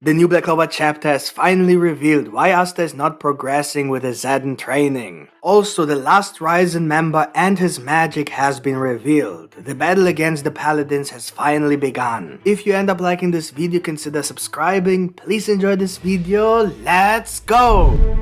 The new Black Clover chapter has finally revealed why Asta is not progressing with his Zetten training. Also, the last Ryuzen member and his magic has been revealed. The battle against the Paladins has finally begun. If you end up liking this video, consider subscribing. Please enjoy this video. Let's go!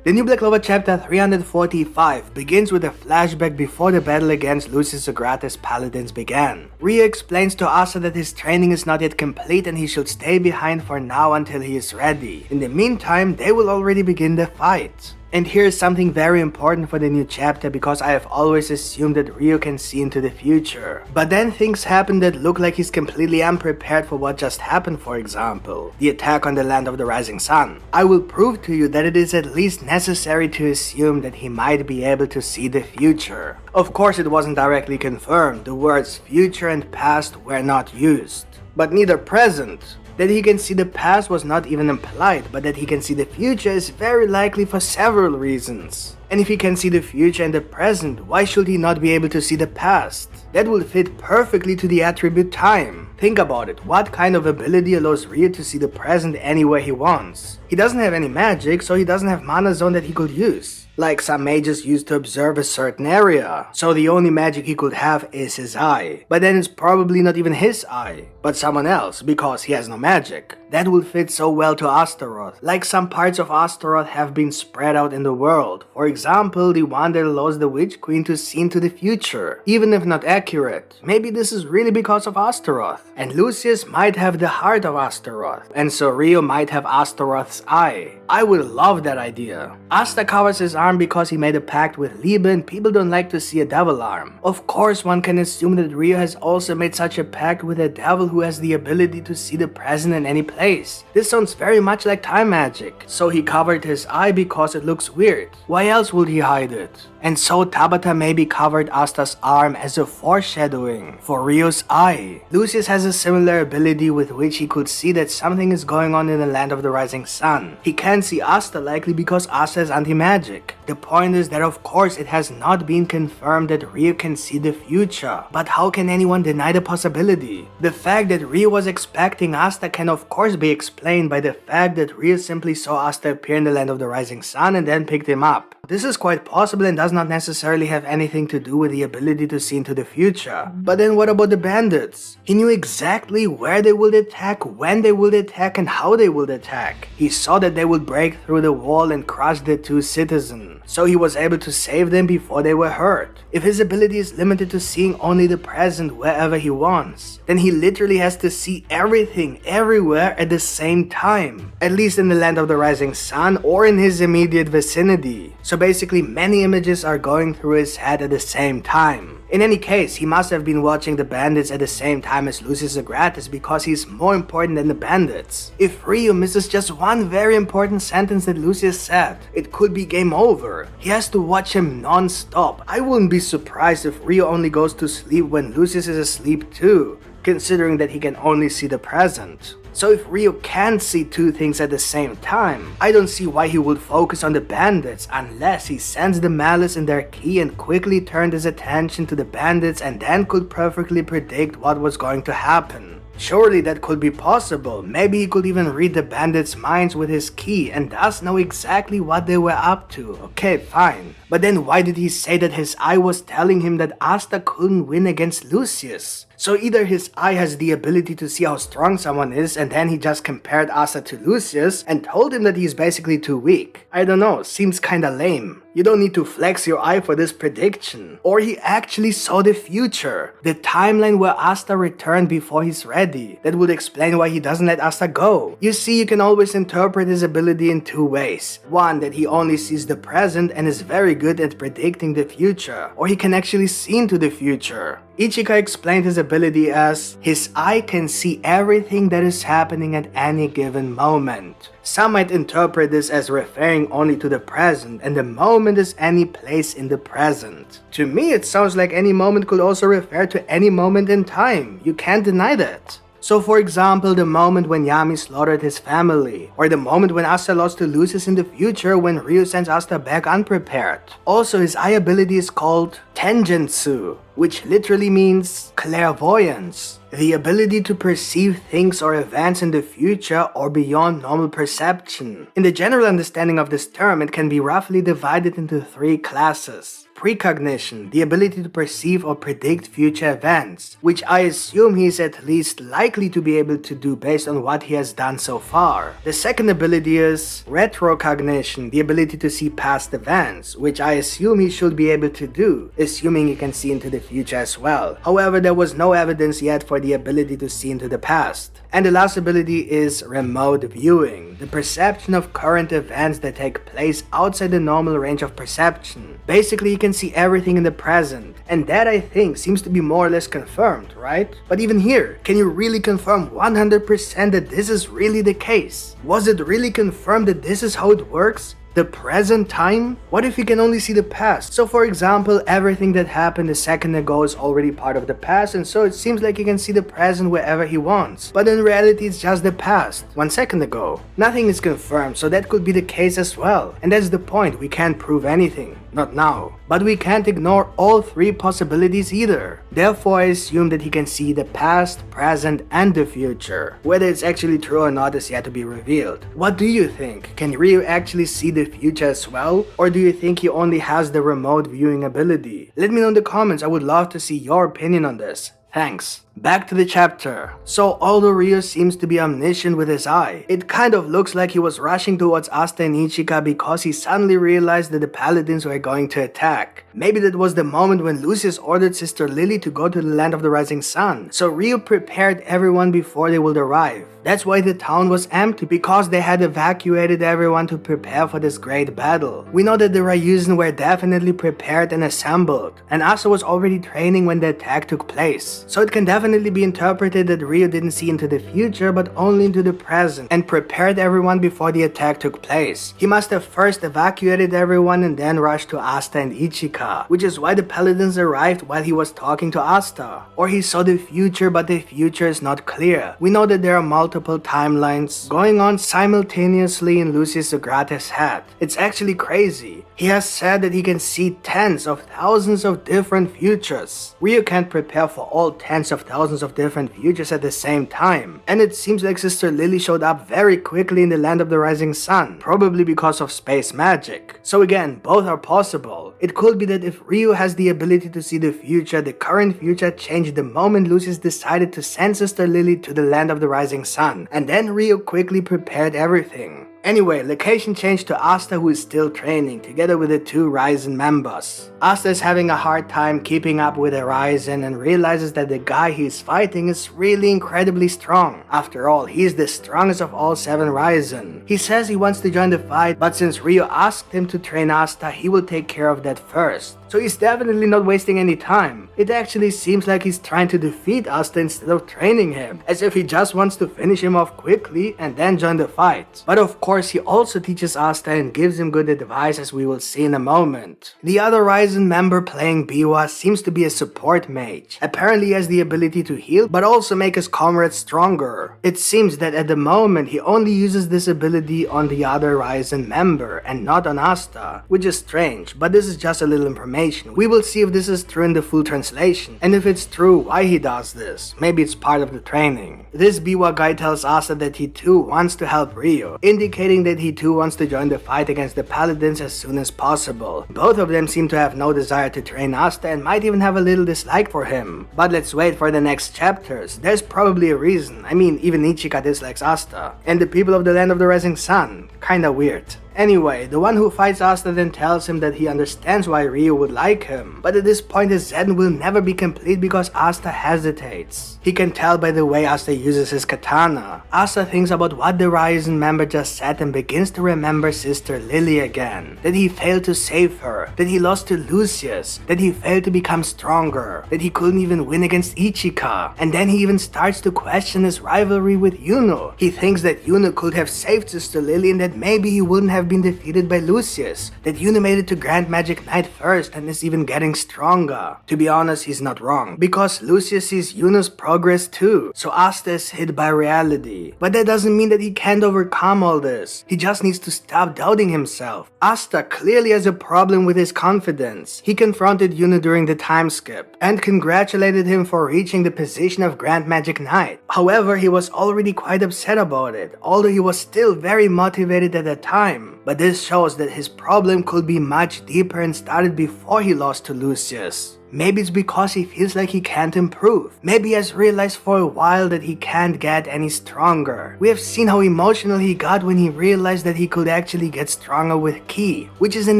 The new Black Clover chapter 345 begins with a flashback before the battle against Lucius Sagrate's Paladins began. Ryuya explains to Asta that his training is not yet complete and he should stay behind for now until he is ready. In the meantime, they will already begin the fight. And here is something very important for the new chapter because I have always assumed that Ryu can see into the future. But then things happen that look like he's completely unprepared for what just happened. For example, the attack on the land of the rising sun. I will prove to you that it is at least necessary to assume that he might be able to see the future. Of course, it wasn't directly confirmed. The words future and past were not used. But neither present. That he can see the past was not even implied, but that he can see the future is very likely for several reasons. And if he can see the future and the present, why should he not be able to see the past? That will fit perfectly to the attribute time. Think about it, what kind of ability allows Ryu to see the present anywhere he wants? He doesn't have any magic, so he doesn't have mana zone that he could use. Like some mages used to observe a certain area, so the only magic he could have is his eye. But then it's probably not even his eye, but someone else, because he has no magic. That will fit so well to Astaroth, like some parts of Astaroth have been spread out in the world. For example, the one that allows the Witch Queen to see into the future, even if not accurate. Maybe this is really because of Astaroth. And Lucius might have the heart of Astaroth, and so Ryu might have Astaroth's eye. I would love that idea. Asta covers his arm because he made a pact with Liebe and people don't like to see a devil arm. Of course, one can assume that Ryu has also made such a pact with a devil who has the ability to see the present in any place. This sounds very much like time magic. So he covered his eye because it looks weird. Why else would he hide it? And so Tabata maybe covered Asta's arm as a foreshadowing for Ryu's eye. Lucius has a similar ability with which he could see that something is going on in the land of the rising sun. He can see Asta likely because Asta is anti-magic. The point is that of course it has not been confirmed that Ryu can see the future. But how can anyone deny the possibility? The fact that Ryu was expecting Asta can of course be explained by the fact that Ryu simply saw Asta appear in the land of the rising sun and then picked him up. This is quite possible and does not necessarily have anything to do with the ability to see into the future. But then what about the bandits? He knew exactly where they would attack, when they would attack, and how they would attack. He saw that they would break through the wall and crush the two citizens, so he was able to save them before they were hurt. If his ability is limited to seeing only the present wherever he wants, then he literally has to see everything, everywhere at the same time. At least in the land of the rising sun or in his immediate vicinity. So basically many images are going through his head at the same time. In any case, he must have been watching the bandits at the same time as Lucius Sagrates because he's more important than the bandits. If Ryu misses just one very important sentence that Lucius said, it could be game over. He has to watch him non-stop. I wouldn't be surprised if Ryu only goes to sleep when Lucius is asleep too, considering that he can only see the present. So if Ryu can't see two things at the same time, I don't see why he would focus on the bandits unless he sensed the malice in their ki and quickly turned his attention to the bandits and then could perfectly predict what was going to happen. Surely that could be possible. Maybe he could even read the bandits' minds with his ki and thus know exactly what they were up to. Okay, fine. But then why did he say that his eye was telling him that Asta couldn't win against Lucius? So either his eye has the ability to see how strong someone is and then he just compared Asta to Lucius and told him that he's basically too weak. I don't know, seems kinda lame. You don't need to flex your eye for this prediction. Or he actually saw the future. The timeline where Asta returned before he's ready. That would explain why he doesn't let Asta go. You see, you can always interpret his ability in two ways. One, that he only sees the present and is very good at predicting the future. Or he can actually see into the future. Ichika explained his ability as, his eye can see everything that is happening at any given moment. Some might interpret this as referring only to the present, and the moment is any place in the present. To me, it sounds like any moment could also refer to any moment in time. You can't deny that. So for example, the moment when Yami slaughtered his family, or the moment when Asta lost to Lucius in the future when Ryu sends Asta back unprepared. Also, his eye ability is called Tenjutsu, which literally means clairvoyance, the ability to perceive things or events in the future or beyond normal perception. In the general understanding of this term, it can be roughly divided into 3 classes. Precognition, the ability to perceive or predict future events, which I assume he is at least likely to be able to do based on what he has done so far. The second ability is retrocognition, the ability to see past events, which I assume he should be able to do, assuming he can see into the future as well. However, there was no evidence yet for the ability to see into the past. And the last ability is remote viewing, the perception of current events that take place outside the normal range of perception. Basically, you can see everything in the present, and that I think seems to be more or less confirmed, right? But even here, can you really confirm 100% that this is really the case? Was it really confirmed that this is how it works? The present time? What if he can only see the past? So for example, everything that happened a second ago is already part of the past, and so it seems like he can see the present wherever he wants. But in reality, it's just the past, 1 second ago. Nothing is confirmed, so that could be the case as well. And that's the point, we can't prove anything. Not now. But we can't ignore all 3 possibilities either. Therefore, I assume that he can see the past, present, and the future. Whether it's actually true or not is yet to be revealed. What do you think? Can Ryu actually see the future as well? Or do you think he only has the remote viewing ability? Let me know in the comments, I would love to see your opinion on this. Thanks. Back to the chapter. So although Ryu seems to be omniscient with his eye, it kind of looks like he was rushing towards Asta and Ichika because he suddenly realized that the Paladins were going to attack. Maybe that was the moment when Lucius ordered Sister Lily to go to the land of the rising sun, so Ryu prepared everyone before they would arrive. That's why the town was empty, because they had evacuated everyone to prepare for this great battle. We know that the Ryuzen were definitely prepared and assembled, and Asta was already training when the attack took place. So it can definitely be interpreted that Ryu didn't see into the future but only into the present and prepared everyone before the attack took place. He must have first evacuated everyone and then rushed to Asta and Ichika, which is why the Paladins arrived while he was talking to Asta. Or he saw the future, but the future is not clear. We know that there are multiple timelines going on simultaneously in Lucius Sagrate's head. It's actually crazy. He has said that he can see tens of thousands of different futures. Ryu can't prepare for all tens of thousands of different futures at the same time. And it seems like Sister Lily showed up very quickly in the land of the rising sun, probably because of space magic. So again, both are possible. It could be that if Ryu has the ability to see the future, the current future changed the moment Lucius decided to send Sister Lily to the land of the rising sun, and then Ryu quickly prepared everything. Anyway, location changed to Asta, who is still training, together with the 2 Ryuzen members. Asta is having a hard time keeping up with the Ryuzen and realizes that the guy he's fighting is really incredibly strong. After all, he's the strongest of all 7 Ryuzen. He says he wants to join the fight, but since Ryu asked him to train Asta, he will take care of that first. So he's definitely not wasting any time. It actually seems like he's trying to defeat Asta instead of training him, as if he just wants to finish him off quickly and then join the fight. But of course, he also teaches Asta and gives him good advice, as we will see in a moment. The other Ryuzen member playing Biwa seems to be a support mage. Apparently he has the ability to heal, but also make his comrades stronger. It seems that at the moment he only uses this ability on the other Ryuzen member and not on Asta, which is strange, but this is just a little information. We will see if this is true in the full translation, and if it's true, why he does this. Maybe it's part of the training. This Biwa guy tells Asta that he too wants to help Ryu, indicating that he too wants to join the fight against the Paladins as soon as possible. Both of them seem to have no desire to train Asta and might even have a little dislike for him. But let's wait for the next chapters. There's probably a reason. I mean, even Ichika dislikes Asta. And the people of the land of the rising sun. Kinda weird. Anyway, the one who fights Asta then tells him that he understands why Ryu would like him, but at this point his Zetten will never be complete because Asta hesitates. He can tell by the way Asta uses his katana. Asta thinks about what the Ryuzen member just said and begins to remember Sister Lily again. That he failed to save her, that he lost to Lucius, that he failed to become stronger, that he couldn't even win against Ichika, and then he even starts to question his rivalry with Yuno. He thinks that Yuno could have saved Sister Lily and that maybe he wouldn't have have been defeated by Lucius, that Yuno made it to Grand Magic Knight first and is even getting stronger. To be honest, he's not wrong, because Lucius sees Yuno's progress too, so Asta is hit by reality. But that doesn't mean that he can't overcome all this. He just needs to stop doubting himself. Asta clearly has a problem with his confidence. He confronted Yuno during the time skip and congratulated him for reaching the position of Grand Magic Knight. However, he was already quite upset about it, although he was still very motivated at the time. But this shows that his problem could be much deeper and started before he lost to Lucius. Maybe it's because he feels like he can't improve. Maybe he has realized for a while that he can't get any stronger. We have seen how emotional he got when he realized that he could actually get stronger with Ki, which is an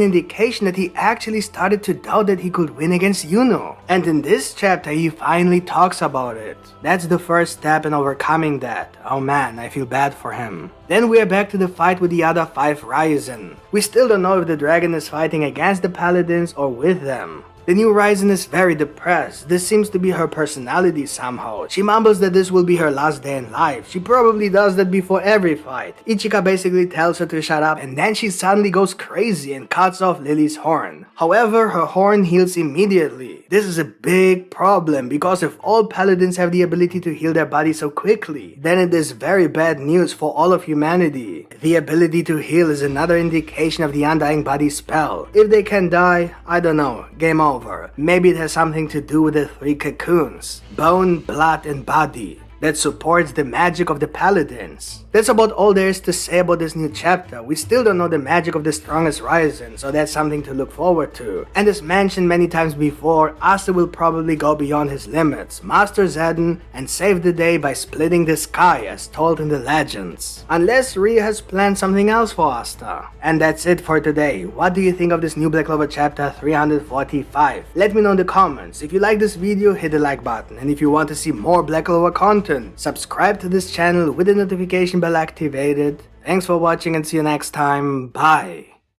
indication that he actually started to doubt that he could win against Yuno. And in this chapter, he finally talks about it. That's the first step in overcoming that. Oh man, I feel bad for him. Then we are back to the fight with the other 5 Ryuzen. We still don't know if the dragon is fighting against the Paladins or with them. The new Ryuzen is very depressed. This seems to be her personality somehow. She mumbles that this will be her last day in life. She probably does that before every fight. Ichika basically tells her to shut up, and then she suddenly goes crazy and cuts off Lily's horn. However, her horn heals immediately. This is a big problem, because if all Paladins have the ability to heal their body so quickly, then it is very bad news for all of humanity. The ability to heal is another indication of the Undying Body spell. If they can die, I don't know, game over. Maybe it has something to do with the 3 cocoons, bone, blood, and body, that supports the magic of the Paladins. That's about all there is to say about this new chapter. We still don't know the magic of the strongest Ryuzen, so that's something to look forward to. And as mentioned many times before, Asta will probably go beyond his limits, master Zetten, and save the day by splitting the sky as told in the legends. Unless Ryuya has planned something else for Asta. And that's it for today. What do you think of this new Black Clover chapter 345? Let me know in the comments. If you like this video, hit the like button. And if you want to see more Black Clover content, subscribe to this channel with the notification bell activated. Thanks for watching and see you next time. Bye.